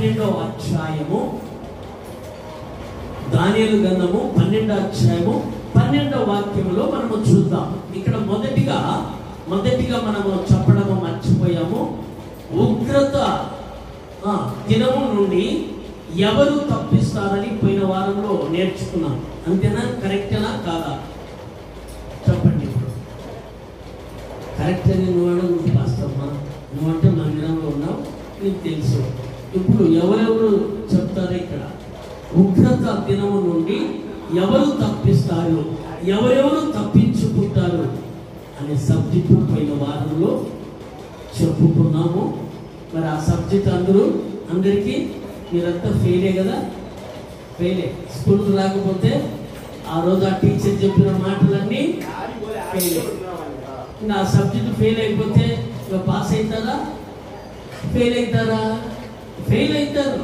12వ అధ్యాయము, దానియేలు గ్రంథము 12వ అధ్యాయము 12వ వాక్యములో మనము చూద్దాం. ఇక్కడ మొదటిగా మనము చెప్పడము మర్చిపోయాము. ఉగ్రత దినము నుండి ఎవరు తప్పిస్తారని పోయిన వారంలో నేర్చుకున్నాం. అంతేనా? కరెక్టేనా కాదా చెప్పండి. ఇప్పుడు కరెక్ట్ అని నువ్వు పాస్తమ్మా, నువ్వంటే మందిరంలో ఉన్నావు, నీకు తెలుసు. ఇప్పుడు ఎవరెవరు చెప్తారు ఇక్కడ? ఉగ్రత దినము నుండి ఎవరు తప్పిస్తారు, ఎవరెవరు తప్పించుకుంటారు అనే సబ్జెక్టు పోయిన వారంలో చెప్పుకున్నాము. మరి ఆ సబ్జెక్ట్ అందరికీ మీరంతా ఫెయిలే కదా? ఫెయిలే. స్కూల్కి రాకపోతే ఆ రోజు ఆ టీచర్ చెప్పిన మాటలన్నీ ఫెయిలే. ఇంకా ఆ సబ్జెక్ట్ ఫెయిల్ అయిపోతే ఇక పాస్ అవుతారా? ఫెయిల్ అవుతారా? ఫెయిల్ అవుతారు.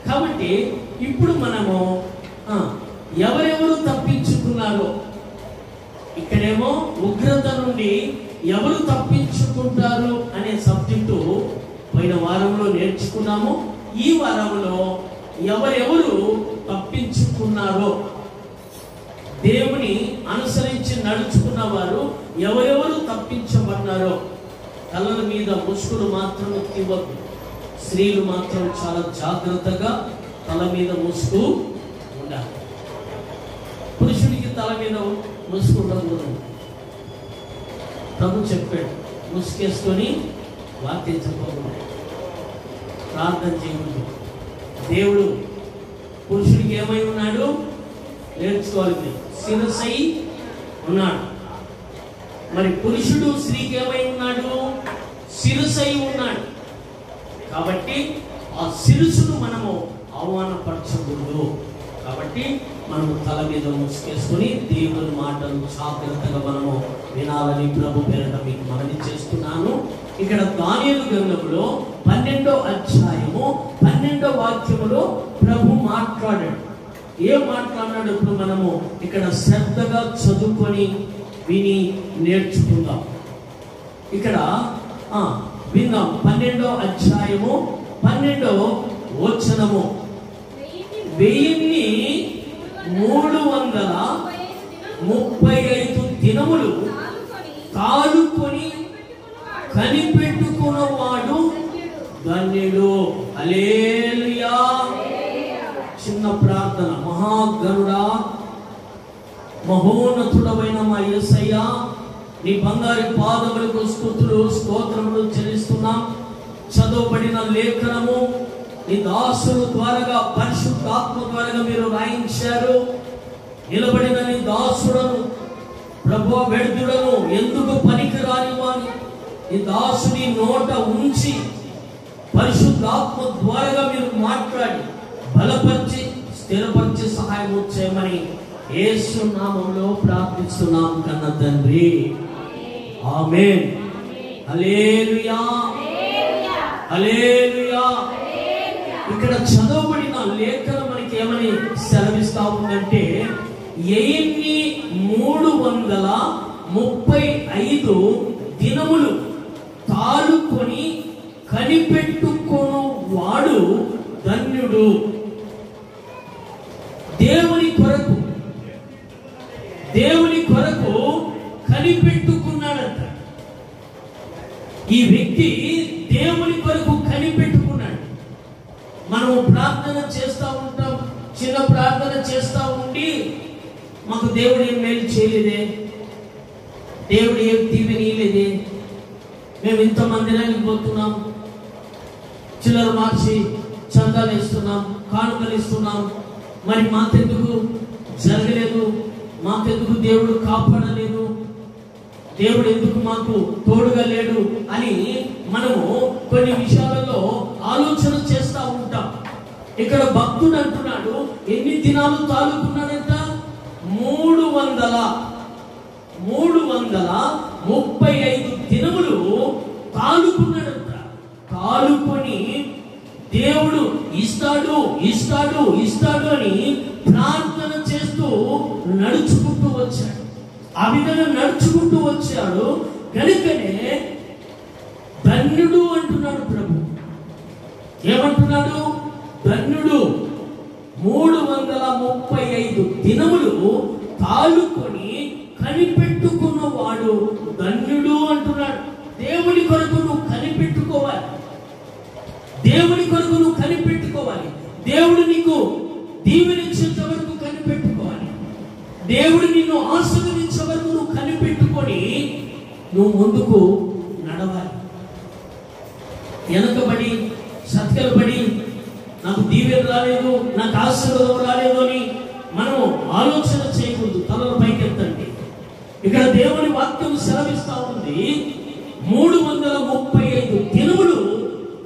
కాబట్టి ఇప్పుడు మనము ఎవరెవరు తప్పించుకున్నారో, ఇక్కడేమో ఉగ్రత నుండి ఎవరు తప్పించుకుంటారు అనే సబ్జెక్టు పోయిన వారంలో నేర్చుకున్నాము. ఈ వారంలో ఎవరెవరు తప్పించుకున్నారో, దేవుని అనుసరించి నడుచుకున్న వారు ఎవరెవరు తప్పించబడ్డారో. తలల మీద ముసుగులు మాత్రం ఇవ్వద్దు. స్త్రీలు మాత్రం చాలా జాగ్రత్తగా తల మీద ముసుగు ఉండాలి. పురుషుడికి తల మీద ముసుగు ఉండకూడదు. ప్రభు చెప్పాడు, ముసుగేసుకొని వాక్యం చెప్పకూడదు, ప్రార్థన చేయకూడదు. దేవుడు పురుషుడికి ఏమై ఉన్నాడు నేర్చుకోవాలి, శిరసై ఉన్నాడు. మరి పురుషుడు స్త్రీకి ఏమై ఉన్నాడు? శిరసై ఉన్నాడు. కాబట్టి ఆ శిరసును మనము అవమానపరచకూడదు. కాబట్టి మనము తల మీద ముసుకేసుకొని దేవుని మాటలు జాగ్రత్తగా మనము వినాలని ప్రభు పేరట మీకు మనవి చేస్తున్నాను. ఇక్కడ దానియేలు గ్రంథంలో 12వ అధ్యాయము 12వ వాక్యములో ప్రభు మాట్లాడాడు. ఏం మాట్లాడినాడు ఇప్పుడు మనము ఇక్కడ శ్రద్ధగా చదువుకొని విని నేర్చుకుందాం. ఇక్కడ విందాం. 12వ అధ్యాయము 12వ వచనము. 1335 దినములు తాలుకొని కనిపెట్టుకున్నవాడు ధన్యుడు. హల్లెలూయా. చిన్న ప్రార్థన. మహాగణుడా, మహోన్నతుడమైన మా యేసయ్య, నీ బంగారు పాదములకు స్తుతులు స్తోత్రములు చెల్లిస్తున్నాం. చదవబడిన లేఖనము నీ దాసుల ద్వారా పరిశుద్ధాత్మ ద్వారా మీరు రాయించారు. నిలబడిన నీ దాసుడను ప్రభువా వ్యర్థుడను ఎందుకు పనికిరాని వాని నీ దాసుని నోట ఉంచి పరిశుద్ధాత్మ ద్వారా మీరు మాట్లాడి బలపరిచి స్థిరపరిచి సహాయం చేయమని యేసు నామములో ప్రార్థిస్తున్నాం కన్న తండ్రి. ఆమేన్. హల్లెలూయా. హల్లెలూయా. ఇక్కడ చదవబడిన లేఖనం మనకి ఏమని సెలవిస్తా ఉందంటే 1335 దినములు తాలుకొని కనిపెట్టుకొను వాడు ధన్యుడు. దేవుని కొరకు కనిపెట్టుకున్నాడంట. ఈ వ్యక్తి దేవుని కొరకు కనిపెట్టుకున్నాడు. మనము ప్రార్థన చేస్తూ ఉంటాం, చిన్న ప్రార్థన చేస్తూ ఉండి మాకు దేవుడు ఏం మేలు చేయలేదే, దేవుడు ఏం దీవెనీయలేదే, మేము ఇంత మందిరానికి పోతున్నాం, చిల్లర మార్చి చందాలు ఇస్తున్నాం, కానుకలు ఇస్తున్నాం, మరి మాకెందుకు జరగలేదు, మాకెందుకు దేవుడు కాపాడలేదు, దేవుడు ఎందుకు మాకు తోడుగా లేడు అని మనము కొన్ని విషయాలలో ఆలోచన చేస్తూ ఉంటాం. ఇక్కడ భక్తుడు అంటున్నాడు, ఎన్ని దినాలు తాలుకున్నాడంట? 335 దినములు తాలుకున్నాడంట. తాలుకొని దేవుడు ఇస్తాడు ఇస్తాడు ఇస్తాడు అని ప్రార్థన చేస్తూ నడుచుకుంటూ వచ్చాడు. ఆ విధంగా నడుచుకుంటూ వచ్చాడు కనుకనే ధన్యుడు అంటున్నాడు ప్రభు. ఏమంటున్నాడు? ధన్యుడు. 335 దినములు తాలుకొని కనిపెట్టుకున్నవాడు ధన్యుడు అంటున్నాడు. దేవుని కొరకు నువ్వు కనిపెట్టుకోవాలి. దేవుని కొరకు నువ్వు కనిపెట్టుకోవాలి. దేవుడు నీకు దీవెనించేంత వరకు కనిపెట్టుకోవాలి. దేవుడు నిన్ను ఆశీర్వదించే వరకు నువ్వు కనిపెట్టుకొని నువ్వు ముందుకు నడవాలి. వెనకబడి సత్కలబడి నాకు దీవెన రాలేదు, నాకు ఆశీర్వాదం రాలేదు అని మనం ఆలోచన చేయకూడదు. తలల పైకెత్తండి. ఇక్కడ దేవుని వాక్యం సెలవిస్తా ఉంది, 335 దినములు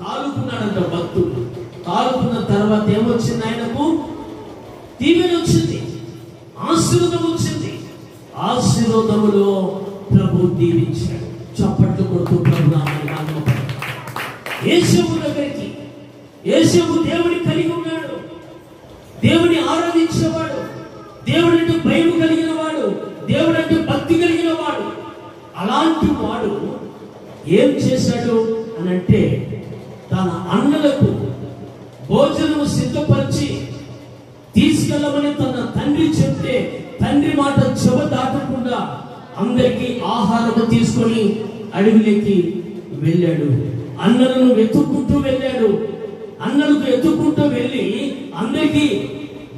తాలుకున్నాడంట భక్తుడు. తాలుకున్న తర్వాత ఏమొచ్చింది? ఆయనకు దీవెన వచ్చింది, ఆశీర్వాదం వచ్చింది. ఆశీర్వాదములో ప్రభు దీవించాడు. చప్పట్లు కొడుతూ ప్రభు నామమున యేషవు దగ్గరికి, యేషవు దేవుని కలిగి ఉన్నాడు, దేవుని ఆరాధించేవాడు, దేవుడు అంటే భయం కలిగిన వాడు, దేవుడు అంటే భక్తి కలిగిన వాడు. అలాంటి వాడు ఏం చేశాడు అని అంటే, తన అన్నలకు భోజనము సిద్ధపరిచి తీసుకెళ్ళమని తన తండ్రి చెప్తే తండ్రి మాట చెవ దాటకుండా అందరికీ ఆహారము తీసుకొని అడవిలోకి వెళ్ళాడు. అన్నలను వెతుక్కుంటూ వెళ్ళాడు. అన్నలకు వెతుక్కుంటూ వెళ్ళి అందరికీ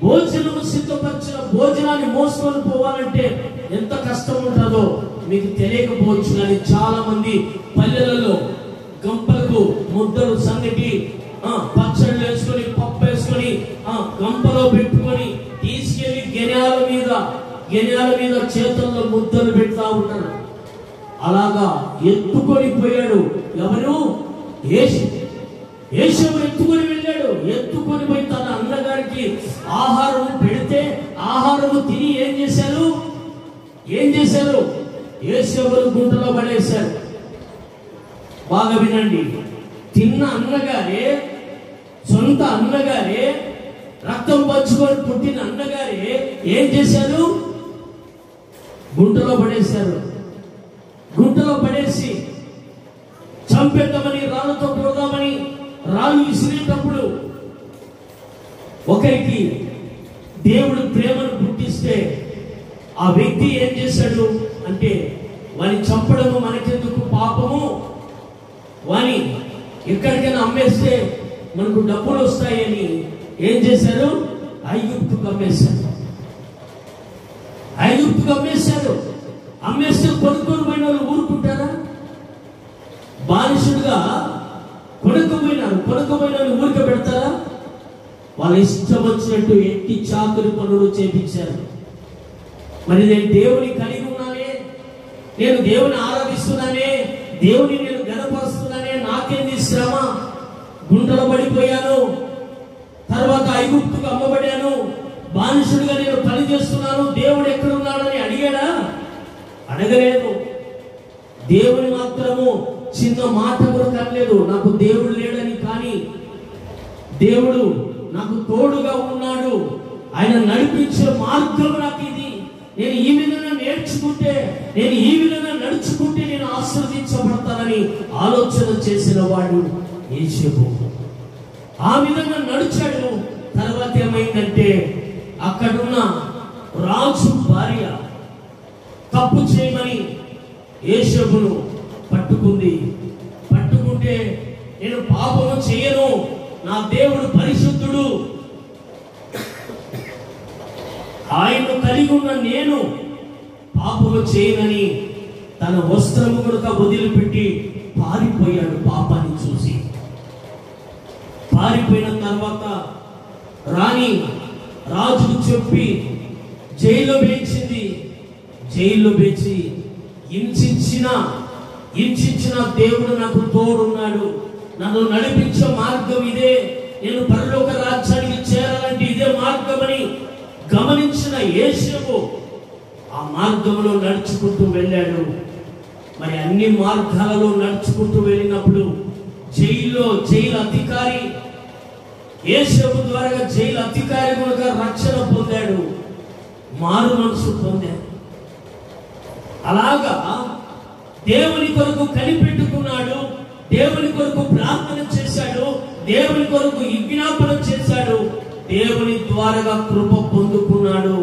భోజనము సిద్ధపరిచిన భోజనాన్ని మోసుకొని పోవాలంటే ఎంత కష్టం ఉంటుందో మీకు తెలియకపోవచ్చు. కానీ చాలా మంది పల్లెలలో గంపలకు ముద్దలు సంగటి పచ్చళ్ళు వేసుకొని పప్పు వేసుకొని గంపలో పెట్టుకొని తీసుకెళ్లి గెనాల మీద చేతుల్లో ముద్దలు పెడతా ఉంటారు. అలాగా ఎత్తుకొని పోయాడు. ఎవరు? యేషవు ఎత్తుకొని వెళ్ళాడు. ఎత్తుకొని పోయి తన అన్నగారికి ఆహారం పెడితే ఆహారము తిని ఏం చేశారు? యేషవును గుంటలో పడేశారు. బాగా వినండి. తిన్న అన్నగారే, సొంత అన్నగారే, రక్తం పంచుకొని పుట్టిన అన్నగారే ఏం చేశారు? గుంటలో పడేశారు. గుంటలో పడేసి చంపేద్దామని, రాళ్ళతో కొడదామని రాళ్ళు విసిరేటప్పుడు ఒకరికి దేవుడు ప్రేమను పుట్టిస్తే ఆ వ్యక్తి ఏం చేశాడు అంటే, వాని చంపడము మనకెందుకు, పాపము, వాని ఎక్కడికైనా అమ్మేస్తే మనకు డబ్బులు వస్తాయని ఏం చేశారు? ఐగుప్తుకు అమ్మేశారు. అమ్మేస్తే కొనుక్కొని పోయిన వాళ్ళు ఊరుకుంటారా? బానిసుడుగా కొనుక్కపోయిన వాళ్ళు ఊరిక పెడతారా? వాళ్ళ ఇష్టం వచ్చినట్టు ఎట్టి చాకరి పనులు చేపించారు. మరి నేను దేవుని కలిగి ఉన్నానే, నేను దేవుని ఆరాధిస్తున్నానే, దేవుని నేను గణపరుస్తున్నానే, నాకేంది శ్రమ? గుంటలో పడిపోయాను, తర్వాత ఐగుప్తుకు అమ్మబడాను, బానిసుడిగా నేను పని చేస్తున్నాను, దేవుడు ఎక్కడున్నాడని అడిగాడా? అడగలేదు. దేవుని మాత్రము చిన్న మాట కూడా కనలేదు, నాకు దేవుడు లేడని. కానీ దేవుడు నాకు తోడుగా ఉన్నాడు, ఆయన నడిపించే మార్గం నాకు ఇది, నేను ఈ విధంగా నేర్చుకుంటే, నేను ఈ విధంగా నడుచుకుంటే నేను ఆశీర్వదించబడతానని ఆలోచన చేసిన వాడు యేషవు. ఆ విధంగా నడిచాడు. తర్వాత ఏమైందంటే, అక్కడున్న రాజు భార్య తప్పు చేయమని యేషవును పట్టుకుంటే, నేను పాపము చేయను, నా దేవుడు పరిశుద్ధుడు, ఆయన్ను కలిగి ఉన్న నేను పాపము చేయనని తన వస్త్రము కూడా వదిలిపెట్టి పారిపోయాడు. పాపాన్ని చూసి పారిపోయిన తర్వాత రాణి రాజుకు చెప్పి జైల్లో వేయించింది. జైల్లో వేచి హింసించిన దేవుడు నాకు తోడున్నాడు, నన్ను నడిపించే మార్గం ఇదే, నేను పరలోక రాజ్యానికి చేరాలంటే ఇదే మార్గం అని గమనించిన యేషవు ఆ మార్గంలో నడుచుకుంటూ వెళ్ళాడు. మరి అన్ని మార్గాలలో నడుచుకుంటూ వెళ్ళినప్పుడు జైలు అధికారి యేషవు ద్వారా జైలు అధికారి కూడా రక్షణ పొందాడు, మారు మనసు పొందాడు. అలాగా దేవుని కొరకు కనిపెట్టుకున్నాడు, దేవుని కొరకు ప్రార్థన చేశాడు, దేవుని కొరకు విజ్ఞాపన చేశాడు. దేవుని ద్వారాగా కృప పొందుకున్నాడు.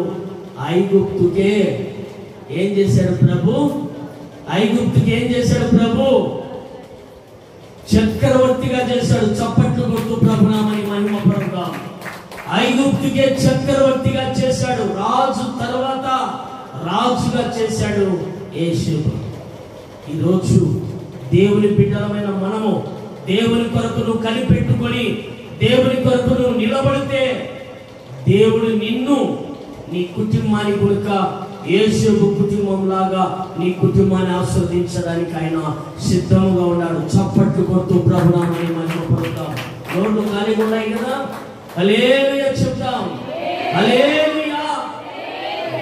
ఐగుప్తుకే ఏం చేశాడు ప్రభు? ఐగుప్తుకి ఏం చేశాడు ప్రభు? చక్రవర్తిగా చేశాడు. చప్పట్లు కొట్టు ప్రభునామని మహిమపడగా. ఐగుప్తుకే చక్రవర్తిగా చేశాడు. రాజు తర్వాత రాజుగా చేశాడు యేషూబు. ఈరోజు దేవుని బిడ్డలమైన మనము దేవుని కొరకును కనిపెట్టుకొని దేవుని కొరకును నిలబడితే దేవుడు నిన్ను నీ కుటుంబాన్ని కొనుక యేషూబు కుటుంబం లాగా నీ కుటుంబాన్ని ఆస్వాదించడానికి ఆయన సిద్ధంగా ఉన్నాడు. చప్పట్లు కొడుతూ ప్రభునామని మహిమపడతాం. రోడ్లు ఖాళీగా ఉన్నాయి కదా, హల్లెలూయా చెప్తాం. హల్లెలూయా,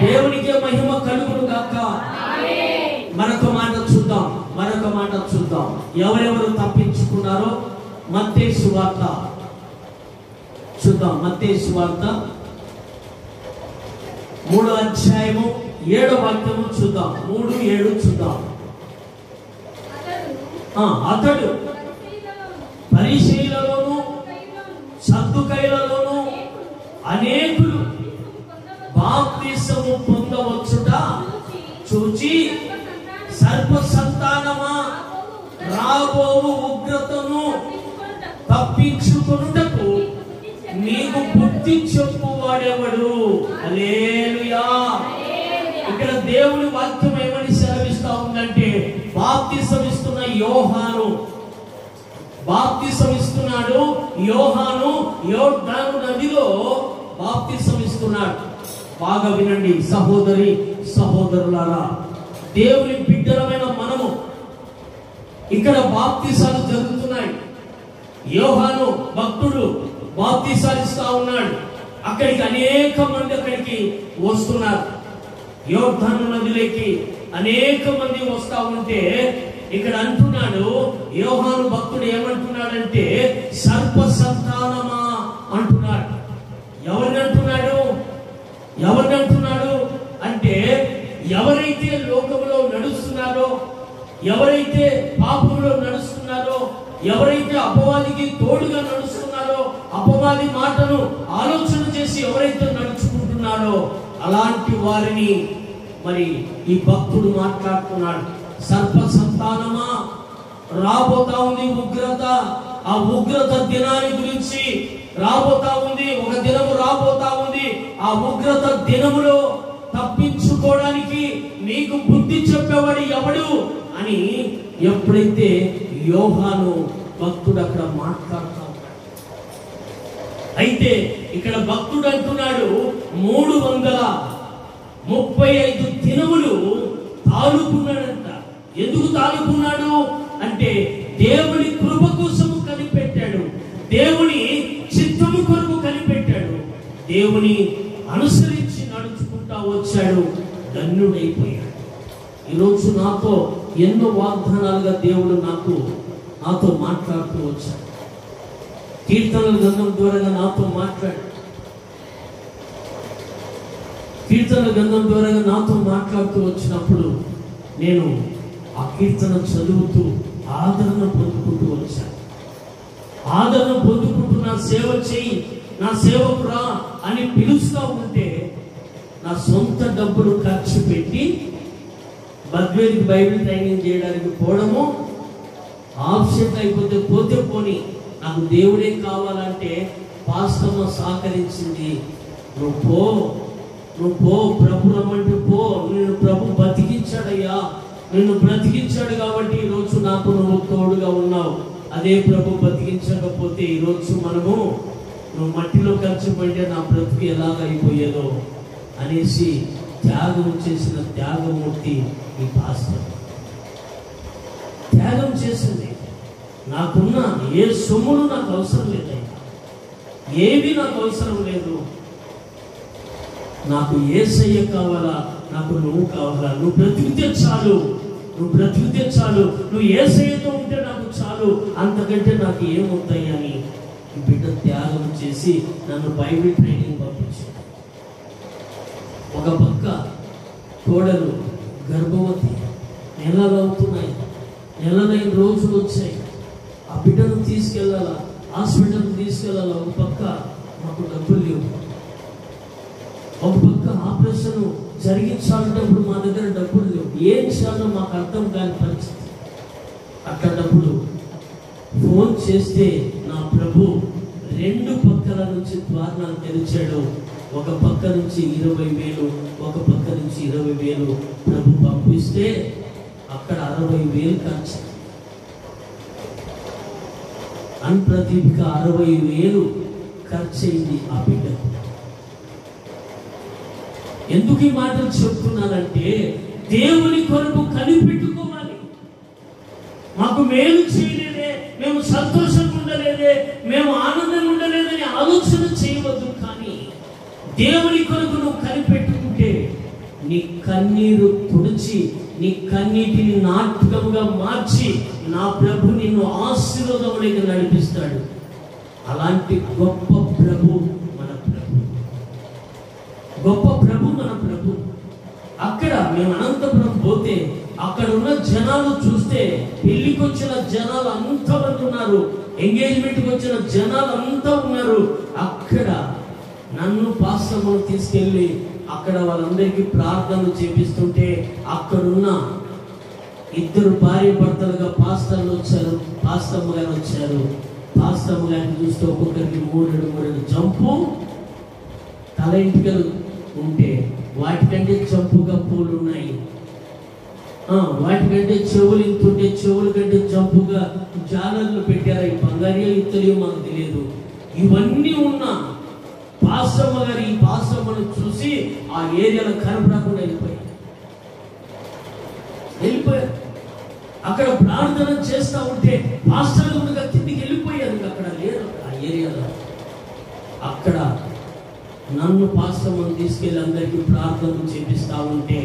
దేవునికే మహిమ కలుగును గాక. మరొక మాట చూద్దాం. ఎవరెవరు తప్పించుకున్నారో మత్తయి సువార్త చూద్దాం. మత్తయి సువార్త 3వ అధ్యాయము 7వ వాక్యము చూద్దాం. 3:7 చూద్దాం. అతడు పరిసయ్యులలోను సద్దుకయ్యులలోను అనేకులు బాప్తిసము పొందవచ్చుట చూచి సర్వ సంతానమా రాబోవు ఉగ్రతను తప్పించుకొనుటకు నీకు బుద్ధి చెప్పువాడెవడు? హల్లెలూయా. ఇక్కడ దేవుని వాక్యం ఏమని సెలవిస్తా ఉందంటే, బాప్తిసమిస్తున్న యోహాను బాప్తిసమిస్తున్నాడు. యోహాను యోర్దాను నదిలో బాప్తిసమిస్తున్నాడు. బాగా వినండి సహోదరి సహోదరులారా, దేవుని బిడ్డలమైన మనము ఇక్కడ బాప్తిసాలు జరుగుతున్నాయి. యోహాను భక్తుడు బాప్తిసాలు ఇస్తా ఉన్నాడు. అక్కడికి అనేక మంది అక్కడికి వస్తున్నారు. యోర్దాను నదిలోకి అనేక మంది వస్తా ఉంటే ఇక్కడ అంటున్నాడు, యోహాను భక్తుడు ఏమంటున్నాడంటే సర్ప సంతానమా అంటున్నాడు. ఎవరిని అంటున్నాడు అంటే, ఎవరైతే లోకంలో నడుస్తున్నారో, ఎవరైతే పాపంలో నడుస్తున్నారో, ఎవరైతే అపవాదికి తోడుగా నడుస్తున్నారో, అపవాది మాటను ఆలోచన చేసి ఎవరైతే నడుచుకుంటున్నారో అలాంటి వారిని మరి ఈ భక్తుడు మాట్లాడుతున్నాడు. సర్ప సంతానమా, రాబోతా ఉంది ఉగ్రత. ఆ ఉగ్రత దినాన్ని గురించి రాబోతా ఉంది. ఒక దినము రాబోతా ఉంది. ఆ ఉగ్రత దినములో తప్పించుకోవడానికి నీకు బుద్ధి చెప్పేవాడు ఎవడు అని ఎప్పుడైతే యోహాను భక్తుడు అక్కడ మాట్లాడుతా ఉన్నాడు. అయితే ఇక్కడ భక్తుడు అంటున్నాడు 335 దినములు తాలుకున్నాడంట. ఎందుకు తాలుకున్నాడు అంటే దేవుని కృప కోసము కనిపెట్టాడు. దేవుని చిత్తము కొరకు కనిపెట్టాడు. దేవుని అనుసరించి నడుచుకుంటా వచ్చాడు. ధన్యుడైపోయాడు. ఈరోజు నాతో ఎన్నో వాగ్దానాలుగా దేవుడు నాతో మాట్లాడుతూ వచ్చాడు. కీర్తనల గ్రంథం ద్వారా నాతో మాట్లాడు. కీర్తనల గ్రంథం ద్వారా నాతో మాట్లాడుతూ వచ్చినప్పుడు నేను ఆ కీర్తన చదువుతూ ఆదరణ పొందుకుంటూ వచ్చాను. ఆదరణ పొందుకుంటూ నా సేవ చేయి, నా సేవకురా అని పిలుస్తూ ఉంటే నా సొంత డబ్బులు ఖర్చు పెట్టి బద్వేదికి బైబిల్ ట్రైనింగ్ చేయడానికి పోవడము, ఆబ్సెంట్ అయిపోతే పోని, నాకు దేవుడే కావాలంటే పాస్టమ్మ సహకరించింది. నువ్వు పో ప్రభు రమ్మంటే పో, నిన్ను ప్రభు బతికించాడయ్యా, నిన్ను బ్రతికించాడు కాబట్టి ఈరోజు నాకు నువ్వు తోడుగా ఉన్నావు. అదే ప్రభు బతికించకపోతే ఈరోజు నువ్వు మట్టిలో ఖర్చు పెడితే నా బ్రతుకు ఎలాగ అయిపోయేదో అనేసి త్యాగం చేసిన త్యాగమూర్తి ఈ పాస్టర్. త్యాగం చేసింది. నాకున్న ఏ సొమ్ములు నాకు అవసరం లేదయ్యా, ఏవి నాకు అవసరం లేదు. నాకు యేసయ్య కావాలా, నాకు నువ్వు కావాలా, నువ్వు బ్రతికితే చాలు, నువ్వు యేసయ్యతో ఉంటే నాకు చాలు, అంతకంటే నాకు ఏమవుతాయి అని ఈ బిడ్డ త్యాగం చేసి నన్ను బైబిల్ ట్రైనింగ్ పంపించాడు. ఒక పక్క కోడలు గర్భవతి, నెలలైన రోజులు వచ్చాయి. ఆ బిడ్డను తీసుకెళ్ళాలా, హాస్పిటల్కి తీసుకెళ్ళాలా. ఒక పక్క మాకు డబ్బులు లేవు. ఒక పక్క ఆపరేషన్ జరిగించాలంటే ఇప్పుడు మా దగ్గర డబ్బులు లేవు. ఏం చేయాలో మాకు అర్థం కాని పరిస్థితి. అట్లాంటప్పుడు ఫోన్ చేస్తే నా ప్రభు 2 పక్కల నుంచి ద్వారాలు తెరిచాడు. ఒక పక్క నుంచి 20,000, ఒక పక్క నుంచి 20,000 ప్రభు పంపిస్తే అక్కడ 60,000 ఖర్చు. అన్ప్రదీప్గా 60,000 ఖర్చు అయింది ఆ బిడ్డ. ఎందుకు ఈ మాటలు చెప్తున్నానంటే దేవుని కొరకు కనిపెట్టుకోవాలి. మాకు మేలు చేయలేదే, మేము సంతోషంగా ఉండలేదే, మేము ఆనందంగా ఉండలేదని ఆలోచన చేయవద్దు. కానీ దేవుని కొరకు నువ్వు కనిపెట్టుకుంటే నీ కన్నీరు తుడిచి నీ కన్నీటిని నాటకముగా మార్చి నా ప్రభు నిన్ను ఆశీర్వాదములకు నడిపిస్తాడు. అలాంటి గొప్ప ప్రభు మన ప్రభు, గొప్ప ప్రభు మన ప్రభు. అక్కడ మేము అనంతపురం పోతే అక్కడ ఉన్న జనాలు చూస్తే పెళ్లికి వచ్చిన జనాలు అంతమంది ఉన్నారు, ఎంగేజ్మెంట్కి వచ్చిన జనాలు అంతా ఉన్నారు. అక్కడ నన్ను పాస్టర్ను తీసుకెళ్ళి అక్కడ వాళ్ళందరికీ ప్రార్థనలు చేపిస్తుంటే అక్కడున్న 2 భార్య భర్తలుగా పాస్టర్లు వచ్చారు, పాస్టమ్మ గారు వచ్చారు. పాస్టమ్మ గారిని చూస్తే ఒక్కొక్కరికి 3 జంపు తల ఇంటికలు ఉంటే వాటికంటే జంపుగా పూలు ఉన్నాయి. వాటికంటే చెవులు ఇంతుంటే చెవుల కంటే జంపుగా జాలర్లు పెట్టారు. ఈ బంగారియో ఇత్తలియో మాకు తెలియదు. ఇవన్నీ ఉన్నా పాస్టమ్మ గారు ఈ పాస్టమ్మను చూసి ఆ ఏరియాలో కనపడకుండా వెళ్ళిపోయారు. అక్కడ ప్రార్థన చేస్తూ ఉంటే పాస్టర్లు కూడా కిందికి వెళ్ళిపోయారు. అక్కడ లేరు ఆ ఏరియాలో. అక్కడ నన్ను పాస్టమ్మను తీసుకెళ్ళి అందరికీ ప్రార్థనలు చేపిస్తూ ఉంటే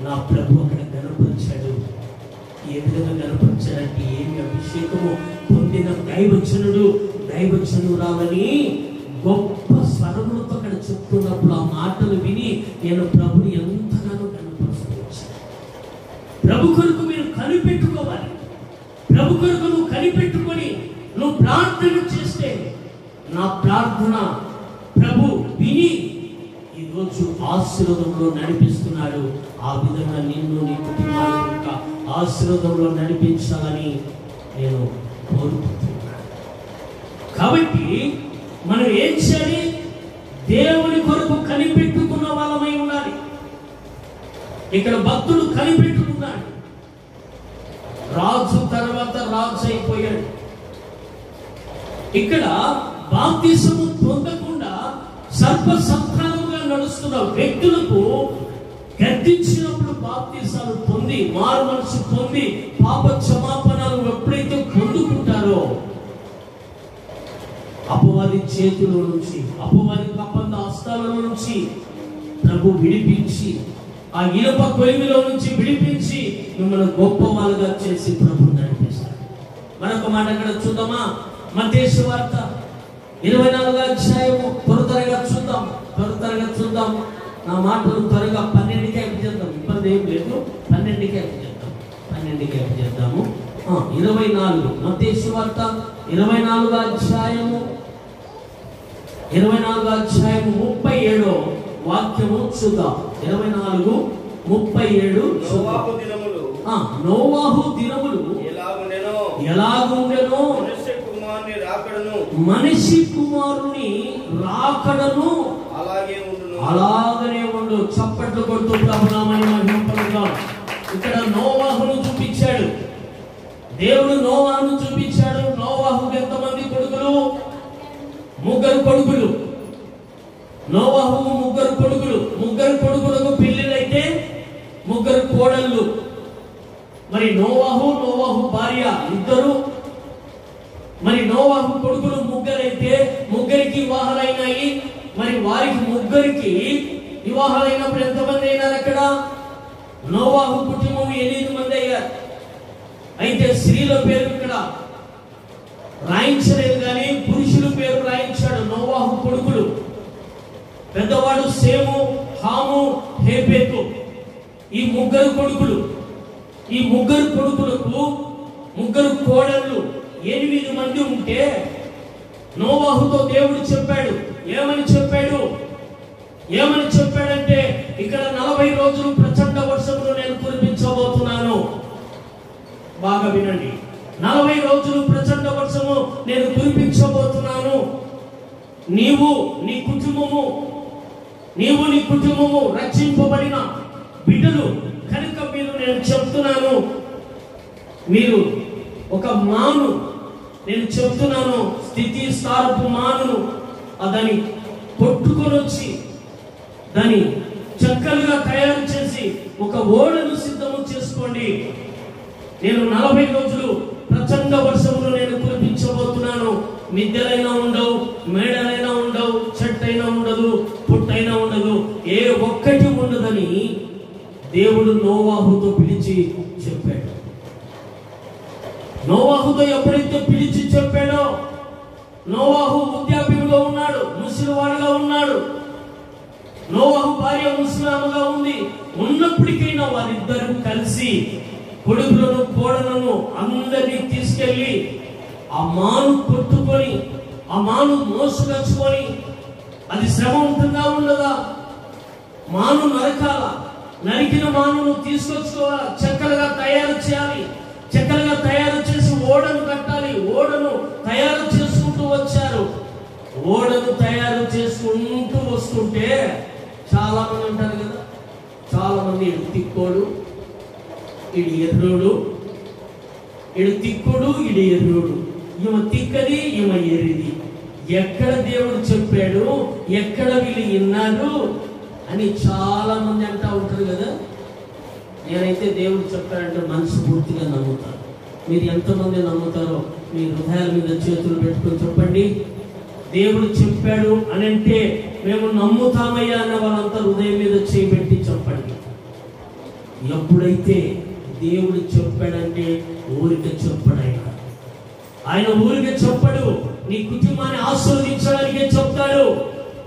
నా ప్రభు అక్కడ గణపరిచాడు. ఏ విధంగా గణపరిచాడంటే ఏమి అభిషేకము పొందిన దైవజనురాలని గొప్ప స్వరములతో అక్కడ చెప్తున్నప్పుడు ఆ మాటలు విని నేను ప్రభుని ఎంతగానో కనపరుచుకోవచ్చు. ప్రభు కొరకు మీరు కనిపెట్టుకోవాలి. ప్రభు కొరకు నువ్వు కనిపెట్టుకొని నువ్వు ప్రార్థన చేస్తే నా ప్రార్థన ప్రభు విని ఈరోజు ఆశీర్వాదంలో నడిపిస్తున్నాడు. ఆ విధంగా నిన్ను నీ కుటుంబాన్ని ఆశీర్వాదంలో నడిపించాలని నేను కోరుకుంటున్నాను. కాబట్టి మనం ఏం చేయాలి? దేవుని కొరకు కనిపెట్టుకున్న వాళ్ళమై ఉండాలి. ఇక్కడ భక్తుడు కనిపెట్టుకున్నాడు. రాజు తర్వాత రాజు అయిపోయాడు. ఇక్కడ బాప్తిసము పొందకుండా సర్పసంతానముగా నడుస్తున్న వ్యక్తులకు గద్దించినప్పుడు బాప్తిసాలు పొంది మారు మనసు పొంది పాప క్షమాపణలు ఎప్పుడైతే పొందుకుంటారో అపవాది చేతుల నుంచి, అపవాది కపంద హస్తాల నుంచి ప్రభు విడిపించి, ఆ ఇనుప కొలిమిలో నుంచి విడిపించి మిమ్మల్ని గొప్ప వాళ్ళుగా చేసి ప్రభు నడిపిస్తారు. మరొక మాట అక్కడ చూద్దామా? మత్తయి సువార్త 24వ అధ్యాయము త్వరగా చూద్దాం. నా మాటలు త్వరగా 12కి చేద్దాం. ఇబ్బంది ఏం లేదు. 12కి చేద్దాము. 24 మత్తయి సువార్త 24వ అధ్యాయము 37వ వాక్యము చూద్దాం. 24:37 నోవాహు దినములు ఎలాగుండెనో మనిషి కుమారుని రాకడను అలాగనే ఉండు. చప్పట్లు కొడుతూ ప్రభునామని మహిమపడదాం. ఇక్కడ నోవాహును చూపించాడు. దేవుడు నోవాహును చూపించాడు. నోవాహుకు ఎంతమంది కొడుకులు? 3 కొడుకులు. నోవాహుకు 3 కొడుకులు. 3 కొడుకులకు పెళ్లిళ్ళైతే 3 కోడళ్ళు. మరి నోవాహు భార్య 2. మరి నోవాహు కొడుకులు 3 అయితే 3కి వివాహాలైనాయి. మరి వారికి 3కి వివాహాలైనప్పుడు ఎంతమంది అయినారు? అక్కడ నోవాహు కుటుంబం 8 మంది అయ్యారు. అయితే స్త్రీల పేరు ఇక్కడ రాయించలేదు, కానీ పురుషుల పేరు రాయించాడు. నోవాహు కొడుకులు పెద్దవాడు సేము, హాము, హేపెతు. ఈ 3 కొడుకులు. ఈ 3 కొడుకులకు 3 కోడళ్ళు 8 మంది ఉంటే నోవాహుతో దేవుడు చెప్పాడు. ఏమని చెప్పాడంటే ఇక్కడ 40 రోజులు ప్రచండ వర్షమును నేను కురిపించబోతున్నాను. బాగా వినండి. 40 రోజులు ప్రచండ వర్షము నేను కురిపించబోతున్నాను. నీవు నీ కుటుంబము రక్షింపబడిన బిడ్డలు కనుక మీరు నేను చెప్తున్నాను, మీరు ఒక మాను నేను చెప్తున్నాను, స్థితి స్థారపు మానును దాన్ని కొట్టుకొని వచ్చి దాన్ని చక్కలుగా తయారు చేసి ఒక ఓడను సిద్ధము చేసుకోండి. నేను 40 రోజులు ప్రచండ వర్షమును నేను కురిపించబోతున్నాను. మిద్దెలైనా ఉండవు, మేడలైనా ఉండవు, చెట్టైనా ఉండదు, పుట్టైనా ఉండదు, ఏ ఒక్కటి ఉండదని దేవుడు నోవాహుతో పిలిచి చెప్పాడు. నోవాహుతో ఎప్పుడైతే పిలిచి చెప్పాడో, నోవాహు వృద్ధాప్యంలో ఉన్నాడు, ముసలివాడుగా ఉన్నాడు. నోవాహు భార్య ముసలాముగా ఉంది. ఉన్నప్పటికైనా వారిద్దరూ కలిసి కొడుకులను కోడలను అందరినీ తీసుకెళ్లి ఆ మాను కొట్టుకొని ఆ మాను మోసుకొచ్చుకొని, అది శ్రమ ఉంటుందా ఉండదా? మాను నరకాల, నరికిన మానును తీసుకొచ్చుకోవాలి, చెక్కలుగా తయారు చేయాలి, చెక్కలుగా తయారు చేసి ఓడను కట్టాలి. ఓడను తయారు చేసుకుంటూ వచ్చారు. ఓడను తయారు చేసుకుంటూ వస్తుంటే చాలా మంది ఉంటారు కదా, చాలా మంది ఇడు తిక్కోడు, ఇడు ఎర్రోడు, ఇడు తిక్కుడు, ఇడు ఎర్రోడు, ఈమె తిక్కది, ఈమె ఎర్రిది. ఎక్కడ దేవుడు చెప్పాడు, ఎక్కడ వీళ్ళు విన్నారు అని చాలా మంది అంటా ఉంటారు కదా. నేనైతే దేవుడు చెప్పాడంటే మనస్ఫూర్తిగా నమ్ముతాను. మీరు ఎంతమంది నమ్ముతారో మీ హృదయాల మీద చేతులు పెట్టుకొని చెప్పండి. దేవుడు చెప్పాడు అని అంటే మేము నమ్ముతామయ్యా అన్న వాళ్ళంతా హృదయం మీద చేపెట్టి చెప్పండి. ఎప్పుడైతే దేవుడు చెప్పాడంటే ఊరికే చెప్పడు. ఆయన ఊరికే చెప్పడు. నీ కుటుంబాన్ని ఆశీర్వదించడానికే చెప్తాడు,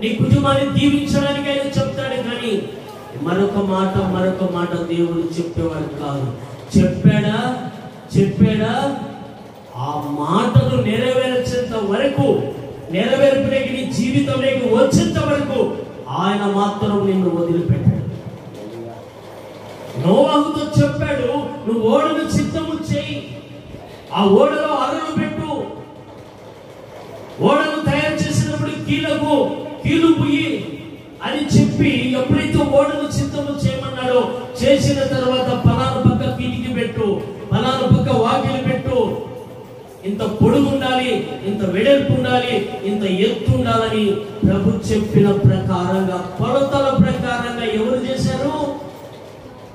నీ కుటుంబాన్ని దీవించడానికి ఆయన చెప్తాడు. కానీ మరొక మాట దేవుడు చెప్పేవాడు కాదు. చెప్పాడా ఆ మాటను నెరవేర్చేంత వరకు, నెరవేర్పులోకి నీ జీవితంలోకి వచ్చేంత వరకు ఆయన మాత్రం నిన్ను వదిలిపెట్టాడు. నోవాహుతో చెప్పాడు, నువ్వు ఓడను సిద్ధము చేయి, ఆ ఓడలో అర్రలు పెట్టు, ఓడను తయారు చేసినప్పుడు కీలు పుయ్యి అని చెప్పి ఎప్పుడైతే ఓడను సిద్ధము చేయమన్నాడో, చేసిన తర్వాత పలానా పక్క కిటికీ పెట్టు, పలానా పక్క వాకిలి పెట్టు, ఇంత పొడుగు ఉండాలి, ఇంత వెడల్పు ఉండాలి, ఇంత ఎత్తు ఉండాలని ప్రభు చెప్పిన ప్రకారంగా, కొలతల ప్రకారంగా ఎవరు చేశారు?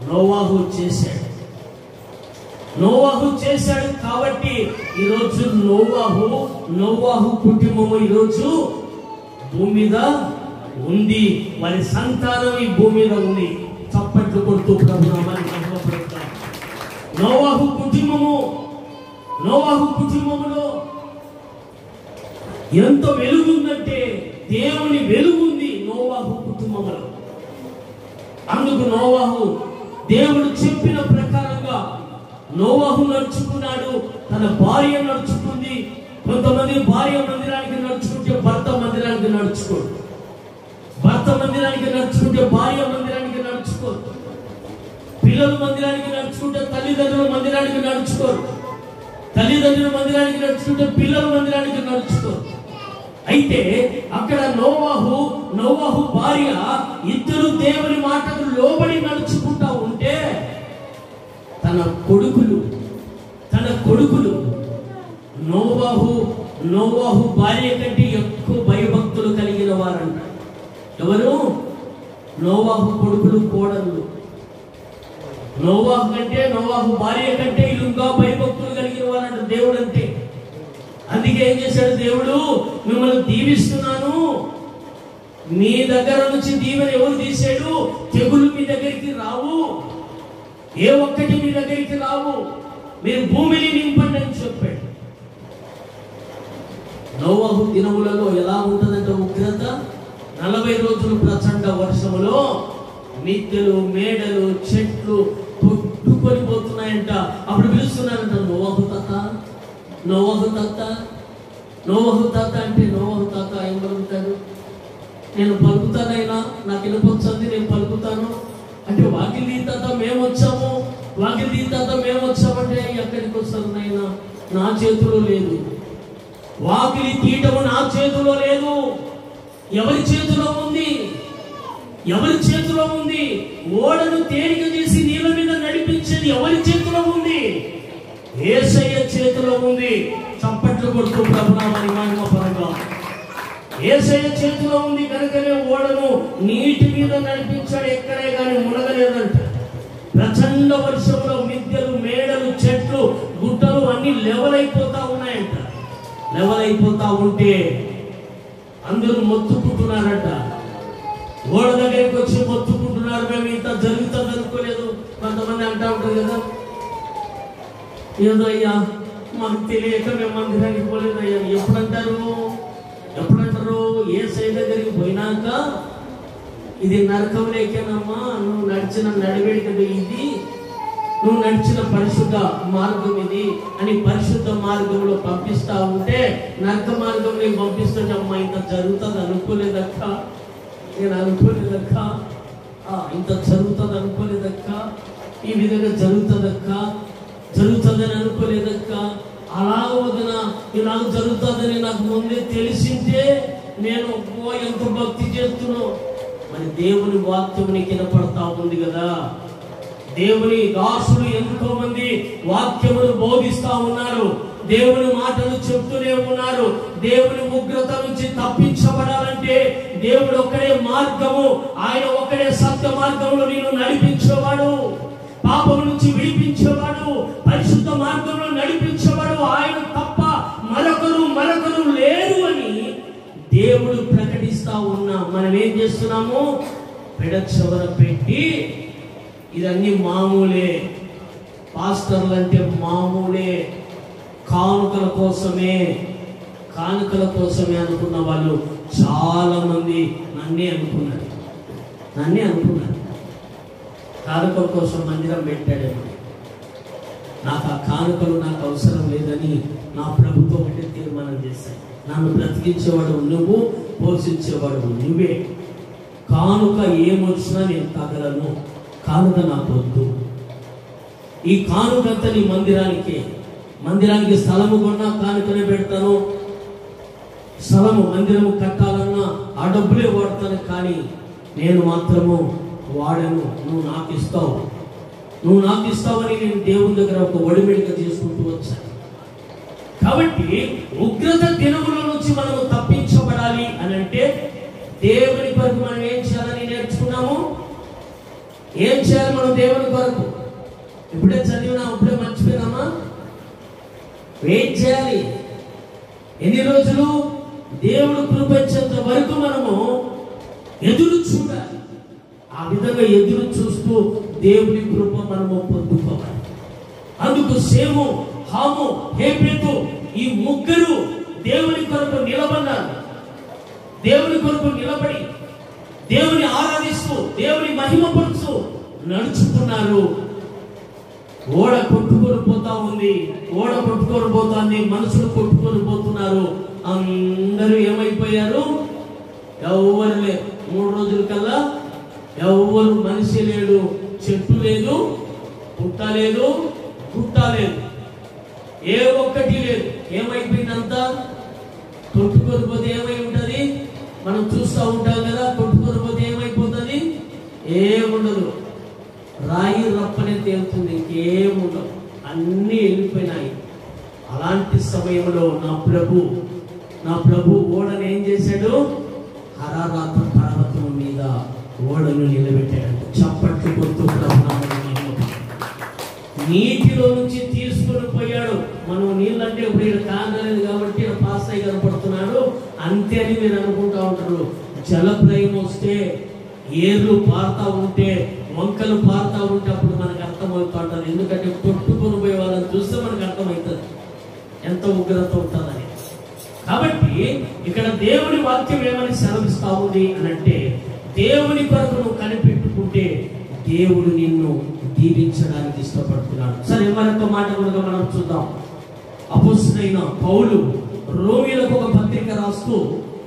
నోవాహు చేశాడు. కాబట్టి ఈరోజు నోవాహు కుటుంబము ఈరోజు భూమి మీద ఉంది, వారి సంతానం ఈ భూమి మీద ఉంది. చప్పట్లు కొడుతూ ప్రభు నామాన్ని మహిమపరుస్తాం. నోవాహు కుటుంబములో ఎంత వెలుగుందంటే దేవుని వెలుగుంది నోవాహు కుటుంబములో. అందుకు నోవాహు దేవుడు చెప్పిన ప్రకారంగా నోవాహు నడుచుకున్నాడు. తన భార్య నడుచుకుంది. కొంతమంది భార్య మందిరానికి నడుచుకుంటే భర్త మందిరానికి నడుచుకోడు, భర్త మందిరానికి నడుచుకుంటే భార్య మందిరానికి నడుచుకోరు, పిల్లలు మందిరానికి నడుచుకుంటే తల్లిదండ్రుల మందిరానికి నడుచుకోరు, తల్లిదండ్రుల మందిరానికి నడుచుకుంటే పిల్లల మందిరానికి నడుచుకోరు. అయితే అక్కడ నోవాహు భార్య ఇద్దరు దేవుని మాటకు లోబడి నడుచుకుంటా ఉంటే తన కొడుకులు నోవాహు భార్య కంటే ఎక్కువ భయభక్తులు కలిగిన వారంట. ఎవరు? నోవాహు కొడుకులు, కోడళ్ళు. నోవాహు భార్య కంటే ఇంకా భయభక్తులు కలిగిన వారంట దేవుడు అంటే. అందుకే ఏం చేశాడు దేవుడు? మిమ్మల్ని దీవిస్తున్నాను. మీ దగ్గర నుంచి దీవెన ఎవరు తీసాడు? తెగులు మీ దగ్గరికి రావు, ఏ ఒక్కటి మీ దగ్గరికి రావు, మీరు భూమిని నింపండి అని చెప్పాడు. నోవాహు దినములలో ఎలా ఉంటుందంటే ఉగ్రత, 40 రోజులు ప్రచండ వర్షములో మిద్దెలు, మేడలు, చెట్లు కొట్టుకొని పోతున్నాయంట. అప్పుడు పిలుస్తున్నారంట, నోవాహు తాత నోవహు తాత అంటే నోవహు తాత ఏం పలుకుతాడు? నేను పలుకుతానైనా, నాకు వినపొచ్చింది, నేను పలుకుతాను అంటే వాకిలి తాత మేము వచ్చాము, వాకిలి తాత మేము వచ్చామంటే ఎక్కడికి వస్తారు నాయనా? నా చేతిలో లేదు. వాకిలి తీయటము నా చేతిలో లేదు. ఎవరి చేతిలో ఉంది? ఎవరి చేతిలో ఉంది? ఓడను తేలిక చేసి నీళ్ళ మీద నడిపించేది ఎవరి చేతిలో ఉంది? యేసయ్య చేతిలో ఉంది. చప్పట్లు కొడుతూ ప్రభునామని మహిమ పరంగా యేసయ్య చేతిలో ఉంది కనుకనే ఓడను నీటి మీద నడిపించాడు. ఎక్కడే కానీ మునగలేదంట. ప్రచండ వర్షంలో మిద్దెలు, మేడలు, చెట్లు, గుట్టలు అన్ని లెవెల్ అయిపోతా ఉన్నాయంట. లెవెల్ అయిపోతా ఉంటే అందరూ మొత్తుకుంటున్నారట. ఓడ దగ్గరికి వచ్చి మొత్తుకుంటున్నారు, మేము ఇంత జరుగుతుంది అనుకోలేదు. కొంతమంది అంటా ఉంటారు కదా, ఏదో అయ్యా మాకు తెలియక మేము మందిరానికి పోలేదు అయ్యా. ఎప్పుడంటారు? యేసయ్య దగ్గరికి పోయినాక ఇది నరకం లేకేనమ్మా, నువ్వు నడిచిన నడివేడిక ఇది, నువ్వు నడిచిన పరిశుద్ధ మార్గం ఇది అని పరిశుద్ధ మార్గంలో పంపిస్తా ఉంటే నరక మార్గంలో పంపిస్తుంటే అమ్మా ఇంత జరుగుతుంది అనుకోలేదక్క, నేను అనుకోలేదక్క, ఇంత జరుగుతుంది అనుకోలేదక్క, ఈ విధంగా జరుగుతుందని అనుకోలేదక్క, అలా వదిన ఇలాగ జరుగుతుందని నాకు ముందే తెలిసింటే నేను ఎంత భక్తి చేస్తున్నావు. మరి దేవుని వాక్యం నీకు వినపడతా ఉంది కదా. దేవుని దాసులు ఎంతో మంది వాక్యమును బోధిస్తా ఉన్నారు, దేవుని మాటలు చెప్తూనే ఉన్నారు. దేవుని ఉగ్రత నుంచి తప్పించబడాలంటే దేవుడు ఒక్కడే మార్గము, ఆయన ఒక్కడే సత్య మార్గంలో నేను నడిపించేవాడు, పాపం నుంచి విడిపించేవాడు, పరిశుద్ధ మార్గంలో నడిపించేవాడు ఆయన తప్ప మరొకరు లేరు అని దేవుడు ప్రకటిస్తా ఉన్నా మనం ఏం చేస్తున్నాము? పెడచెవర పెట్టి ఇదన్నీ మామూలే, పాస్టర్లు అంటే మామూలే, కానుకల కోసమే అనుకున్న వాళ్ళు చాలా మంది నన్నే అనుకున్నారు. కానుకల కోసం మందిరం పెట్టాడేమో, నాకు ఆ కానుకలు నాకు అవసరం లేదని నా ప్రభుత్వం అంటే తీర్మానం చేశాను. నన్ను బ్రతికించేవాడు నువ్వు, పోషించేవాడు నువ్వే. కానుక ఏమొచ్చినా నేను తగలను, కానుక నాకు వద్దు. ఈ కానుకంతా నీ మందిరానికి స్థలము కొన్నా కానుకనే పెడతాను, స్థలము మందిరము కట్టాలన్నా ఆ డబ్బులే వాడతాను, కానీ నేను మాత్రము వాడను. నువ్వు నాకు ఇస్తావని నేను దేవుని దగ్గర ఒక ఒడిమెడిక చేసుకుంటూ వచ్చాను. కాబట్టి ఉగ్రత దినముల నుంచి మనము తప్పించబడాలి అని అంటే దేవుని కొరకు మనం ఏం చేయాలని నేర్చుకున్నాము. ఏం చేయాలి మనం దేవుని కొరకు? ఇప్పుడే చదివినాం, ఇప్పుడే మర్చిపోయినామా? వెయిట్ చేయాలి. ఎన్ని రోజులు? దేవుడు కృప ఇచ్చేంత వరకు మనము ఎదురు చూడాలి. ఆ విధంగా ఎదురు చూస్తూ దేవుని కృప మనము పొందుకోవాలి. అందుకు సేము, హాము, హేపెతు ఈ ముగ్గురు దేవుని కొరకు నిలబడ్డారు. దేవుని కొరకు నిలబడి దేవుని ఆరాధిస్తూ దేవుని మహిమపరుస్తూ నడుచుకున్నారు. ఓడ కొట్టుకొని పోతుంది, మనుషులు కొట్టుకొని పోతున్నారు. అందరూ ఏమైపోయారు? ఎవరు లేరు. 3 రోజుల కల్లా ఎవరు మనిషి లేడు, చెట్టు లేదు, పుట్ట లేదు, గుట్ట లేదు, ఏ ఒక్కటి లేదు. ఏమైపోయిందంతా? కొట్టుకొని పోతే ఏమై ఉంటది? మనం చూస్తూ ఉంటాం కదా, కొట్టుకొని పోతే ఏమైపోతుంది? ఏముండదు, రాయి రప్పనే తేలుతుంది, ఇంకేముండదు, అన్నీ వెళ్ళిపోయినాయి. అలాంటి సమయంలో నా ప్రభు ఓడను ఏం చేశాడు? హరారాత పర్వతం మీద ఓడను నిలబెట్టాడు. చప్పట్లు కొడుతూ నీటిలో నుంచి తీసుకుని పోయాడు. మనం నీళ్ళంటే ఇప్పుడు ఇక్కడ కానలేదు కాబట్టి పాస్తాయి కనపడుతున్నాడు అంతే అని మీరు అనుకుంటా ఉంటారు. జలప్రయం వస్తే, ఏర్లు పారుతా ఉంటే, వంకలు పారుతా ఉంటే అప్పుడు మనకు అర్థమవుతూ ఉంటుంది. ఎందుకంటే కొట్టుకొని పోయే వాళ్ళని చూస్తే మనకు అర్థమవుతుంది ఎంత ఉగ్రత ఉంటుందని. కాబట్టి ఇక్కడ దేవుని వాక్యం ఏమని సెలవిస్తా ఉంది అని అంటే, దేవుని కొరకు నువ్వు కనిపెట్టుకుంటే దేవుడు నిన్ను దీవించడానికి ఇష్టపడుతున్నాడు. సరే, మరొక మాట కూడా మనం చూద్దాం. అపోస్తలుడైన పౌలు రోమీలకు ఒక పత్రిక రాస్తూ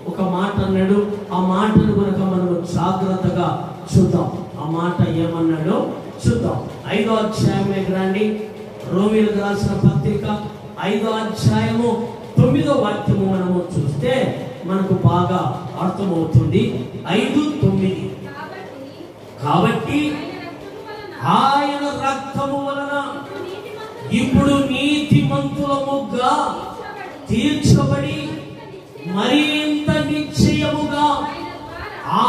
ఒక మాట అన్నాడు. ఆ మాటను కనుక మనం జాగ్రత్తగా చూద్దాం. ఆ మాట ఏమన్నాడో చూద్దాం. 5వ అధ్యాయం రండి. రోమీలకు రాసిన పత్రిక 5వ అధ్యాయము 9వ వాక్యము మనము చూస్తే మనకు బాగా అర్థమవుతుంది. 5:9. కాబట్టి ఆయన రక్తము వలన ఇప్పుడు నీతిమంతులముగా తీర్చబడి మరింత నిశ్చయముగా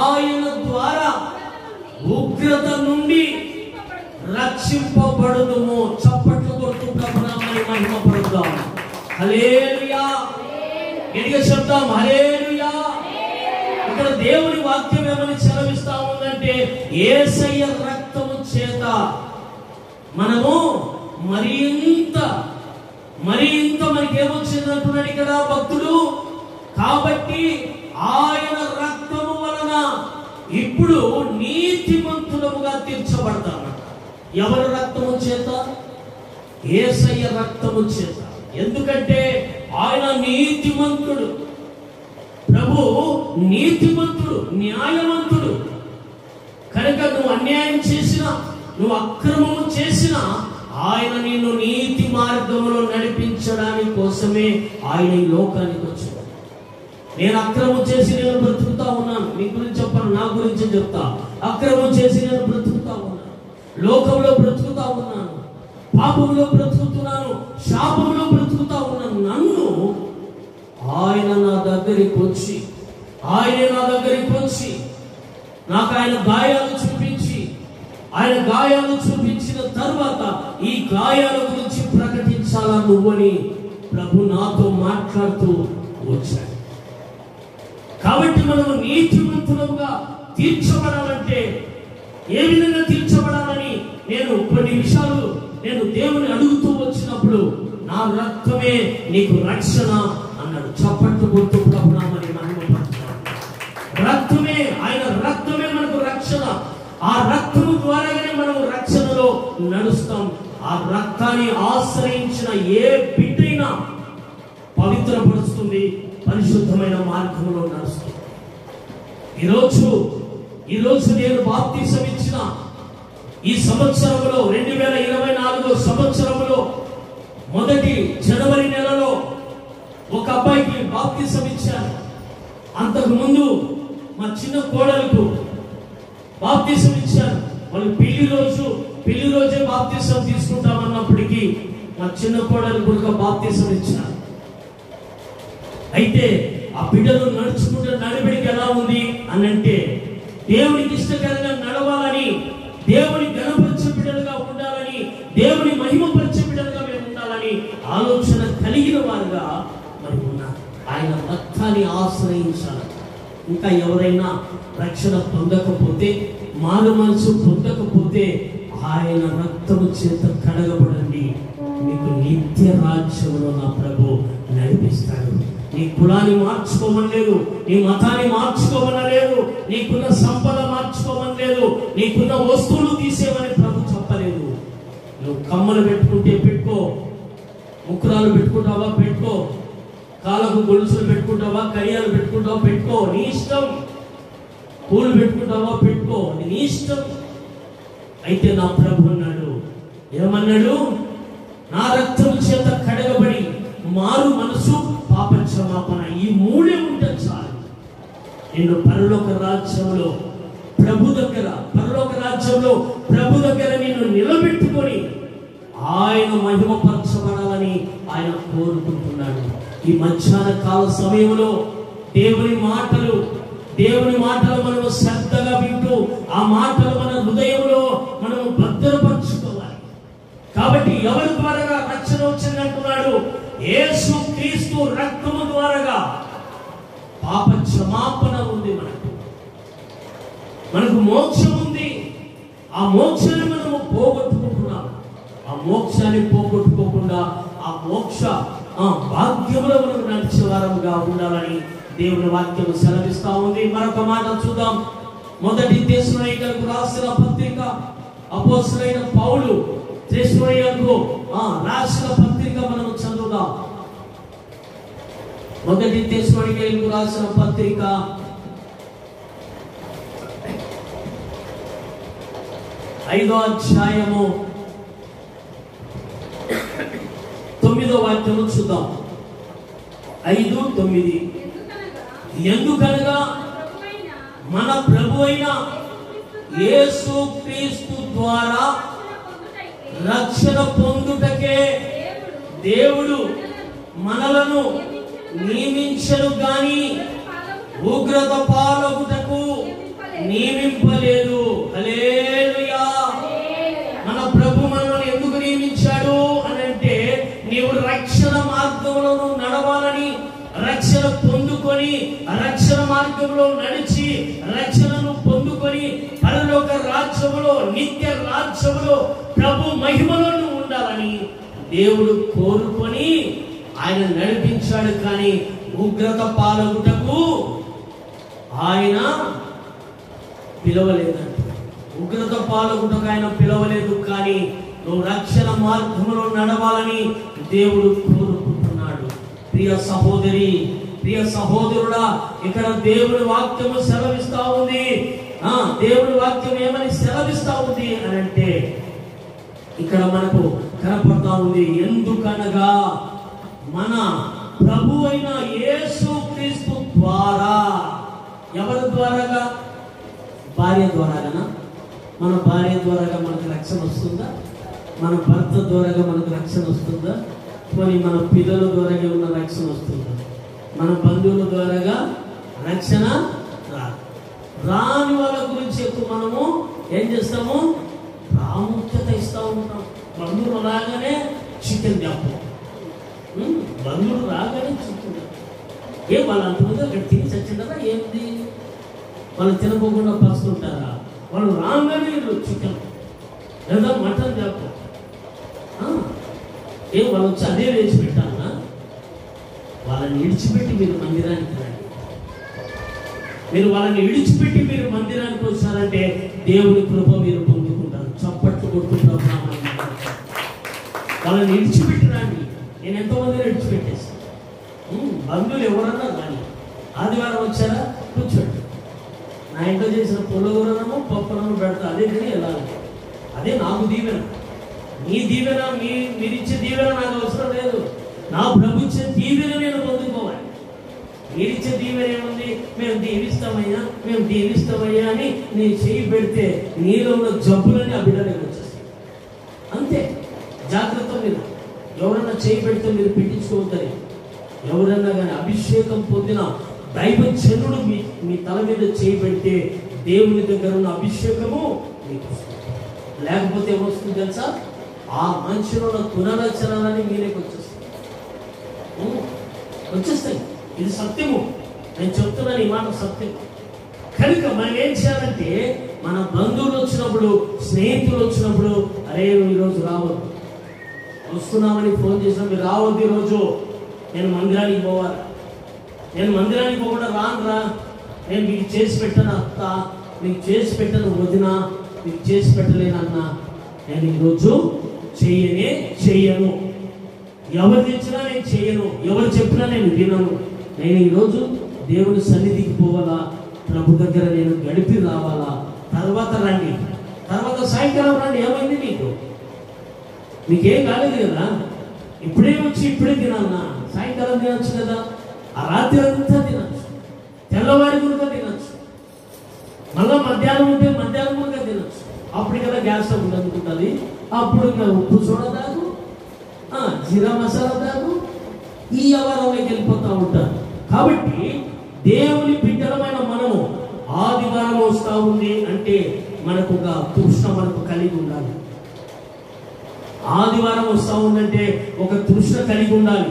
ఆయన ద్వారా ఉగ్రత నుండి రక్షింపబడుదుము. చప్పట్లు కొడుతూ ప్రభునామమును మహిమపరుద్దాం. హల్లెలూయా. గట్టిగా చెప్తాం హల్లెలూయా. ఇక్కడ దేవుని వాక్యం ఏమని సెలవిస్తా ఉందంటే, యేసయ్య రక్తము చేత మనము మరింత మనకేమొచ్చింది అంటున్నాడు ఇక్కడ భక్తుడు. కాబట్టి ఆయన రక్తము వలన ఇప్పుడు నీతిమంతులముగా తీర్చబడతామట. ఎవరి రక్తము చేత? యేసయ్య రక్తము చేత. ఎందుకంటే ఆయన నీతిమంతుడు. ప్రభు నీతిమంతుడు, న్యాయవంతుడు. కనుక నువ్వు అన్యాయం చేసినా, నువ్వు అక్రమము చేసినా ఆయన నిన్ను నీతి మార్గంలో నడిపించడానికి కోసమే ఆయన ఈ లోకానికి వచ్చాడు. నేను అక్రమం చేసి నేను బ్రతుకుతా ఉన్నాను. నీ గురించి చెప్పను, నా గురించి చెప్తా. అక్రమం చేసి నేను బ్రతుకుతా ఉన్నాను, లోకంలో బ్రతుకుతా ఉన్నాను, పాపంలో బ్రతుకుతున్నాను, శాపంలో బ్రతుకుతా ఉన్నాను. నన్ను ఆయన నా దగ్గరికి వచ్చి నాకు ఆయన గాయాలు చూపించిన తర్వాత ఈ గాయాల గురించి ప్రకటించాలా నువ్వని ప్రభు నాతో మాట్లాడుతూ వచ్చాడు. కాబట్టి మనము నీతిమంతులుగా తీర్చబడాలంటే ఏ విధంగా తీర్చబడాలని నేను కొన్ని విషయాలు దేవుని అడుగుతూ వచ్చినప్పుడు, నా రక్తమే నీకు రక్షణ అన్నాడు. చప్పట్లు కొడుతూ ప్రభునామని మహిమపరుద్దాం. రక్తమే, ఆయన రక్తమే మనకు రక్షణ. ఆ రక్తము ద్వారానే మనము రక్షణలో నడుస్తాం. ఆ రక్తాన్ని ఆశ్రయించిన ఏ బిడ్డైనా పవిత్రపరుస్తుంది, పరిశుద్ధమైన మార్గంలో నడుస్తుంది. ఈరోజు నేను బాప్తిసం ఇచ్చిన ఈ సంవత్సరంలో 2024 సంవత్సరంలో మొదటి జనవరి నెలలో ఒక అబ్బాయికి బాప్తిసం ఇచ్చాను. అంతకు ముందు మా చిన్న కోడలకు బాప్తిసం ఇచ్చాను. వాళ్ళు పెళ్లి రోజే బాప్తిసం తీసుకుంటామన్నప్పటికీ మా చిన్న కోడలకు కూడా బాప్తిసం ఇచ్చాను. అయితే ఆ బిడ్డలు నడుచుకుంటే నడిబడికి ఎలా ఉంది అనంటే, దేవునికి ఇష్టకరంగా నడవాలని, దేవుని ఘనపరిచే బిడ్డలుగా ఉండాలని, దేవుని మహిమపరిచే బిడ్డలుగా మేము ఉండాలని ఆలోచన కలిగిన వారుగా మరి ఉన్నారు. ఆయన రక్తాన్ని ఆశ్రయించాలి. ఇంకా ఎవరైనా రక్షణ పొందకపోతే, మారు మనసు పొందకపోతే ఆయన రక్తము చేత కడగబడండి, మీకు నిత్య రాజ్యంలో నా ప్రభు నడిపిస్తాడు. నీ కులాన్ని మార్చుకోమని లేదు, నీ మతాన్ని మార్చుకోమని లేదు, నీకున్న సంపద మార్చుకోమని లేదు, నీకున్న వస్తువులు తీసేవని ప్రభు చెప్పలేదు. నువ్వు కమ్మలు పెట్టుకుంటే పెట్టుకో, ముక్కురాలు పెట్టుకుంటావా పెట్టుకో, కాళ్ళకు గొలుసులు పెట్టుకుంటావా, కడియాలు పెట్టుకుంటావా పెట్టుకో, నీ ఇష్టం. పూలు పెట్టుకుంటావా పెట్టుకో, నీ ఇష్టం. అయితే నా ప్రభు అన్నాడు, ఏమన్నాడు? నా రక్తం చేత కడగబడి మారు మనసు, పాప క్షమాపణ, ఈ మూడే ఉంటే చాలు. నిన్ను పరలోక రాజ్యంలో ప్రభు దగ్గర నిన్ను నిలబెట్టుకొని ఆయన మహిమపరచబడాలని ఆయన కోరుకుంటున్నాడు. ఈ మధ్యాహ్న కాల సమయంలో దేవుని మాటలు మనము శ్రద్ధగా వింటూ ఆ మాటలు మన హృదయంలో మనము భద్రపరచుకోవాలి. కాబట్టి ఎవరి ద్వారా రక్షణ వచ్చిందంటున్నాడు? యేసు క్రీస్తు రక్తము ద్వారా పాప క్షమాపణ ఉంది. మనకు మోక్షం ఉంది. ఆ మోక్షాన్ని మనము పోగొట్టుకుంటున్నాం. ఆ మోక్షాన్ని పోగొట్టుకోకుండా ఆ మోక్ష భాగ్యములో మనం నడిచే వారముగా ఉండాలని దేవుని వాక్యం సెలవిస్తా ఉంది. మరొక మాట చూద్దాం. మొదటి తెస్సలోనికలకు రాసిన పత్రిక, అపోస్తలుడైన పౌలు తెస్సలోనికలకు రాసిన పత్రిక మనం చదువుదాం. మొదటి తెస్సలోనికీయులకు రాసిన పత్రిక 5వ అధ్యాయము 9వ వాక్యము చూద్దాం. 5:9. ఎందుకనగా మన ప్రభువైన యేసుక్రీస్తు ద్వారా రక్షణ పొందుటకే దేవుడు మనలను నియమించను గాని ఉగ్రత పాలగుటకు నియమింపలేదు. హల్లెలూయా. మన ప్రభు మనల్ని ఎందుకు నియమించాడు అని అంటే, నీవు రక్షణ మార్గంలో నడవాలని, రక్షణ పొందుకొని రక్షణ మార్గంలో నడిచి రక్షణను పొందుకొని పరలోక రాజ్యములో, నిత్య రాజ్యములో ప్రభు మహిమలో ఉండాలని దేవుడు కోరుకొని ఆయన నడిపించాడు. కానీ ఉగ్రత పాలగుటకు ఆయన పిలవలేదంట. ఉగ్రత పాలగుటకు ఆయన పిలవలేదు, కానీ నువ్వు రక్షణ మార్గంలో నడవాలని దేవుడు కోరుకుంటున్నాడు. ప్రియ సహోదరి, ప్రియ సహోదరుడా, ఇక్కడ దేవుని వాక్యము సెలవిస్తా ఉంది. దేవుని వాక్యం ఏమని సెలవిస్తా ఉంది అని అంటే, ఇక్కడ మనకు కనపడతా ఉంది. ఎందుకనగా మన ప్రభు అయిన యేసుక్రీస్తు ద్వారా. ఎవరి ద్వారాగా? భార్య ద్వారాగా. మన భార్య ద్వారాగా మనకు రక్షణ వస్తుందా? మన భర్త ద్వారాగా మనకు రక్షణ వస్తుందా? మరి మన పిల్లల ద్వారాగా ఉన్న రక్షణ వస్తుందా? మన బంధువుల ద్వారాగా రక్షణ రాని వాళ్ళ గురించి ఎక్కువ మనము ఏం చేస్తాము? ప్రాముఖ్యత ఇస్తూ ఉంటాం. బంధువులు రాగానే చికెన్ తెప్పం, బంధువులు రాగానే చికెన్ ఏం వాళ్ళు అంటున్నది అక్కడ తిని చచ్చింటారా? ఏంది వాళ్ళు తినకోకుండా పసుకుంటారా? వాళ్ళు రాగానే చికెన్ లేదా మటన్ తెప్పం. ఏం వాళ్ళు వచ్చి అదే వేసి పెట్టాలన్నా? వాళ్ళని విడిచిపెట్టి మీరు మందిరానికి రండి. మీరు వాళ్ళని విడిచిపెట్టి మీరు మందిరానికి వచ్చారంటే దేవుని కృప మీరు పొందుకుంటారు. చప్పట్లు కొట్టుకుంటాం. వాళ్ళని విడిచిపెట్టి రండి. నేను ఎంతోమందిని విడిచిపెట్టేస్తాను. బంధువులు ఎవరన్నా కానీ ఆదివారం వచ్చారా? కూర్చోండి. నా ఇంట్లో చేసిన పుల్లగూరనము పప్పులను పెడతా. అదే తిని వెళ్ళాలి. అదే నాకు దీవెన. మీ దీవెన, మీరిచ్చే దీవెన నాకు అవసరం లేదు. నా ప్రభు ఇచ్చే దీవెన నేను పొందుకోవాలి. మీరిచ్చే దీవెన ఏముంది? మేము దీవిస్తామయ్యా అని నేను చేయి పెడితే నీలో ఉన్న జబ్బులని ఆ బిడ్డలకు వచ్చేస్తాయి. అంతే. జాగ్రత్త. మీరు ఎవరన్నా చేయి పెడితే మీరు పెట్టించుకోవద్దని. ఎవరన్నా కానీ అభిషేకం పొందిన దైవజనుడు మీ తల మీద చేయి పెడితే దేవుని దగ్గర ఉన్న అభిషేకము మీకు వస్తుంది. లేకపోతే ఏమొస్తుంది తెలుసా? ఆ మనిషిలో ఉన్న పునరచనాలని మీరేకి వచ్చేస్తాయి. ఇది సత్యము. నేను చెప్తున్నాను, ఈ మాట సత్యం. కనుక మనం ఏం చేయాలంటే, మన బంధువులు వచ్చినప్పుడు, స్నేహితులు వచ్చినప్పుడు, అరే ఈరోజు రావద్దు, వస్తున్నామని ఫోన్ చేసినా మీరు రావద్దు, ఈరోజు నేను మందిరానికి పోవాలి, నేను మందిరానికి పోకుండా రానురా, నేను మీకు చేసి పెట్టను అత్త, మీకు చేసి పెట్టను వదిన, మీకు చేసి పెట్టలేనన్నా, నేను ఈరోజు చెయ్యను. ఎవరు తెచ్చినా నేను చెయ్యను, ఎవరు చెప్పినా నేను వినను. నేను ఈరోజు దేవుని సన్నిధికి పోవాలా, ప్రభు దగ్గర నేను గడిపి రావాలా. తర్వాత రండి, తర్వాత సాయంకాలం రండి. ఏమైంది మీకేం కాలేదు కదా? ఇప్పుడే వచ్చి ఇప్పుడే తినాలన్నా? సాయంకాలం తినచ్చు కదా, ఆ రాత్రి అంతా తినచ్చు, తెల్లవారి కూడా తినచ్చు, మళ్ళా మధ్యాహ్నం ఉంటే మధ్యాహ్నం కూడా తినచ్చు. అప్పుడు కదా గ్యాస్ స్టవ్ అందుకుంటుంది. అప్పుడు ఇంకా ఉప్పు సోడా తాగు, జీరా మసాలా తాగు, ఈ వ్యవహారంలోకి వెళ్ళిపోతూ ఉంటారు. కాబట్టి దేవుని బిడ్డలమైన మనము ఆదివారం వస్తూ ఉంది అంటే మనకు ఒక తృష్ణ మనకు కలిగి ఉండాలి. ఆదివారం వస్తూ ఉందంటే ఒక తృష్ణ కలిగి ఉండాలి.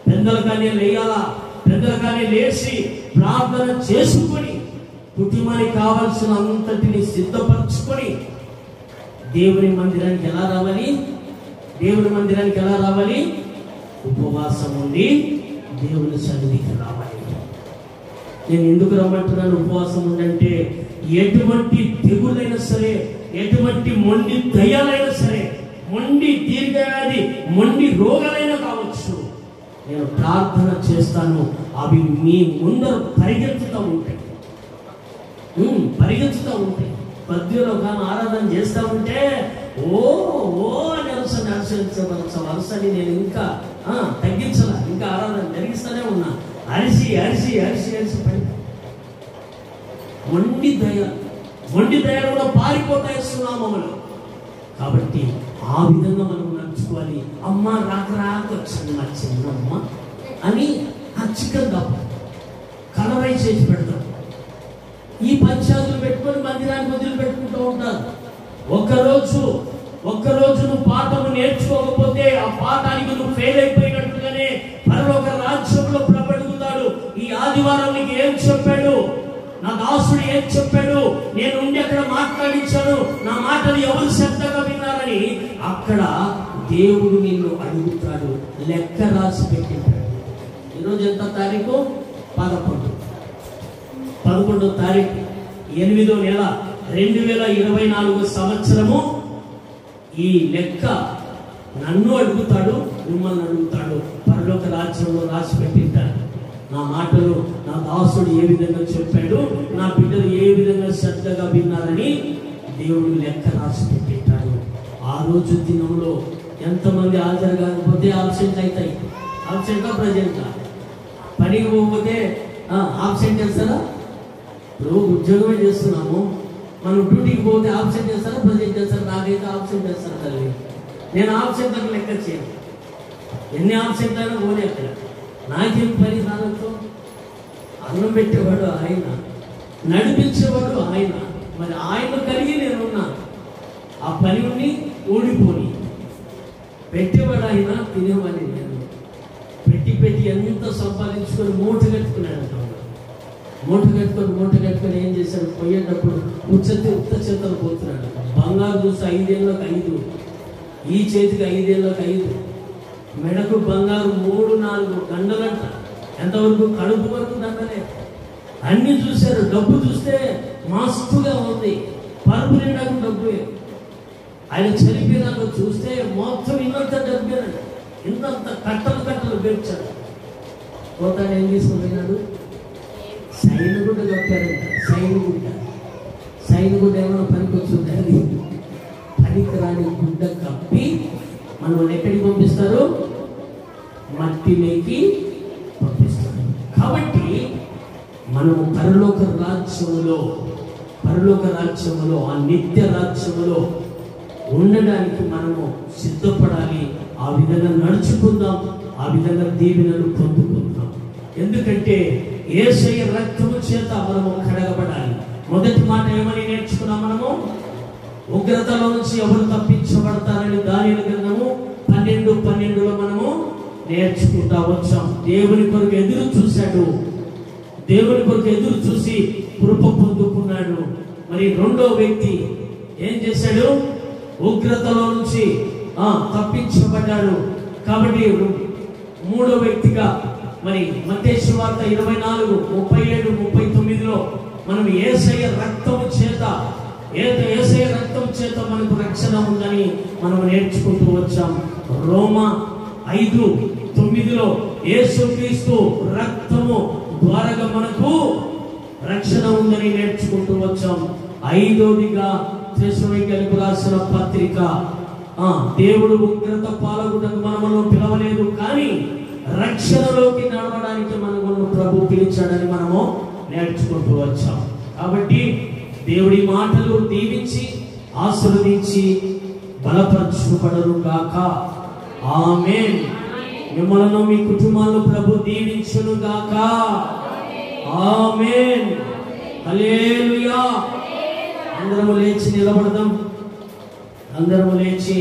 పెద్దలకానే లేయాలా, పెద్దలకానే లేచి ప్రార్థన చేసుకొని కుటుంబానికి కావాల్సిన అంతటిని సిద్ధపరచుకొని దేవుని మందిరానికి ఎలా రావాలి? దేవుని మందిరానికి ఎలా రావాలి? ఉపవాసం ఉండి దేవుని సన్నిధికి రావాలి. నేను ఎందుకు రమ్మంటున్నాను ఉపవాసం ఉండంటే, ఎటువంటి తెగులైనా సరే, ఎటువంటి మొండి దయ్యాలైనా సరే, మొండి దీర్ఘవ్యాధి, మొండి రోగాలైనా కావచ్చు, నేను ప్రార్థన చేస్తాను, అవి మీ ముందర పరిగెత్తుతూ ఉంటాయి. మధ్యలో కానీ ఆరాధన చేస్తూ ఉంటే ఓ అని వరుసని నేను ఇంకా తగ్గించాల, ఇంకా ఆరాధన జరిగిస్తూనే ఉన్నా. అరిసి పడి మొండి దయ కూడా పారిపోతాయి సునామములు. కాబట్టి ఆ విధంగా మనం నడుచుకోవాలి. అమ్మ రాక వచ్చింది మా చిన్నమ్మ అని ఆ చికెన్ దప్ప కలరై చేసి పెడతాం. ఈ పంచాదులు పెట్టుకొని మందిరానికి వదిలి పెట్టుకుంటూ ఉంటారు. ఒక్కరోజు నువ్వు పాఠము నేర్చుకోకపోతే ఆ పాఠానికి నువ్వు ఫెయిల్ అయిపోయినట్టుగానే పరలోక రాజ్యంలో ప్రభు అడుగుతాడు, ఈ ఆదివారం నీకు ఏం చెప్పాడు, నా దాసుడు ఏం చెప్పాడు, నేను ఉండి అక్కడ మాట్లాడించాను, నా మాటలు ఎవరు శ్రద్ధగా విన్నారని అక్కడ దేవుడు నిన్ను అడుగుతాడు. లెక్క రాసి పెట్టింటాడు. ఈరోజు ఎంత తారీఖు? 11వ తారీఖు 8వ నెల 2024 సంవత్సరము. ఈ లెక్క నన్ను అడుగుతాడు, మిమ్మల్ని అడుగుతాడు. పరలోక రాజ్యంలో రాసి పెట్టింటాడు. నా మాటలు నా దాసుడు ఏ విధంగా చెప్పాడు, నా బిడ్డలు ఏ విధంగా శ్రద్ధగా విన్నారని దేవుడు లెక్క రాసి పెట్టింటాడు. ఆ రోజు దినంలో ఎంతమంది హాజరు కాకపోతే ఆబ్సెంట్ అవుతాయి. ఆబ్సెంటా ప్రజెంటా? పనికి పోకపోతే ఆబ్సెంట్ చేస్తారా? ఇప్పుడు ఉద్యోగమే చేస్తున్నాము, మనం డ్యూటీకి పోతే ఆబ్సెంట్ చేస్తారా, ప్రజెంట్ చేస్తారా? నాకైతే ఆబ్సెంట్ చేస్తారు తల్లి. నేను ఆబ్సెంట్ అని లెక్క చేయను. ఎన్ని ఆబ్సెంట్ అయినా పోనీ అక్కడ నాకేం పని. దానితో అన్నం పెట్టేవాడు ఆయన, నడిపించేవాడు ఆయన. మరి ఆయన కలిగి నేనున్నా. ఆ పని ఉండి ఊడిపోని పెట్టేవాడు ఆయన, తినేవాడిని నేను. పెట్టి ఎంత సంపాదించుకొని మూట కట్టుకున్నాడు. మూట కట్టుకొని ఏం చేశాడు? పోయేటప్పుడు ఉత్త చేతలు పోతున్నాడు. బంగారు చూసి 5 ఏళ్ళకి 5, ఈ చేతికి 5 ఏళ్ళకి 5, మెడకు బంగారు 3-4 గంటలంట. ఎంతవరకు? కడుపు వరకు దండలే. అన్ని చూశారు. డబ్బు చూస్తే మస్తుగా ఉంది, పరుపు నిండాకు డబ్బే. ఆయన చనిపోయినాక చూస్తే మొత్తం ఇంత డబ్బేనండి. ఇంతంత కట్టలు పేర్చాడు. పోతాడు. ఏం తీసుకుపోయినాడు? సైనికుడు కప్పారంట. సైనికుడు ఏమైనా పనికి వచ్చింది? అది పనికి రాని గుడ్డ కప్పి మనం ఎక్కడికి పంపిస్తారు? మట్టిలోకి పంపిస్తారు. కాబట్టి మనము పరలోక రాజ్యములో ఆ నిత్య రాజ్యములో ఉండడానికి మనము సిద్ధపడాలి. ఆ విధంగా నడుచుకుందాం, ఆ విధంగా దీవెనలు పొందుకుందాం. ఎందుకంటే యేసయ్య రక్తము చేత మనము కడగబడాలి. మొదటి మాట ఏమని నేర్చుకున్నాం మనము? ఉగ్రతలో నుంచి ఎవరు తప్పించబడతారని దానియేలు గ్రంథము 12:12లో మనము నేర్చుకుంటా వచ్చాం. దేవుని కొరకు ఎదురు చూశాడు, దేవుని కొరకు ఎదురు చూసి కృప పొందుకున్నాడు. మరి రెండో వ్యక్తి ఏం చేశాడు? ఉగ్రతలో నుంచి తప్పించబడ్డాడు. కాబట్టి మూడో వ్యక్తిగా మరి మత్తయి సువార్త 24:37-39లో మనం యేసయ్య రక్తము చేత మనకు రక్షణ ఉందని మనం నేర్చుకుంటూ వచ్చాం. రోమా 5:9లో యేసుక్రీస్తు రక్తము ద్వారా మనకు రక్షణ ఉందని నేర్చుకుంటూ వచ్చాం. ఐదోదిగా తెస్సలోనికీయులకు రాసిన పత్రిక, దేవుడు ఉగ్రత పాలగుటకు మనము పిలవలేదు, కానీ రక్షణలోకి నడవడానికి మనము ప్రభు పిలిచాడని మనము నేర్చుకుంటూ వచ్చాం. కాబట్టి దేవుడి మాటలు దీవించి ఆశీర్వదించి బలపరచుబడును గాక. ఆమేన్. మిమ్మలను మీ కుటుంబాలను ప్రభు దీవించును గాక. ఆమేన్. హల్లెలూయా. అందరము లేచి నిలబడదాం. అందరము లేచి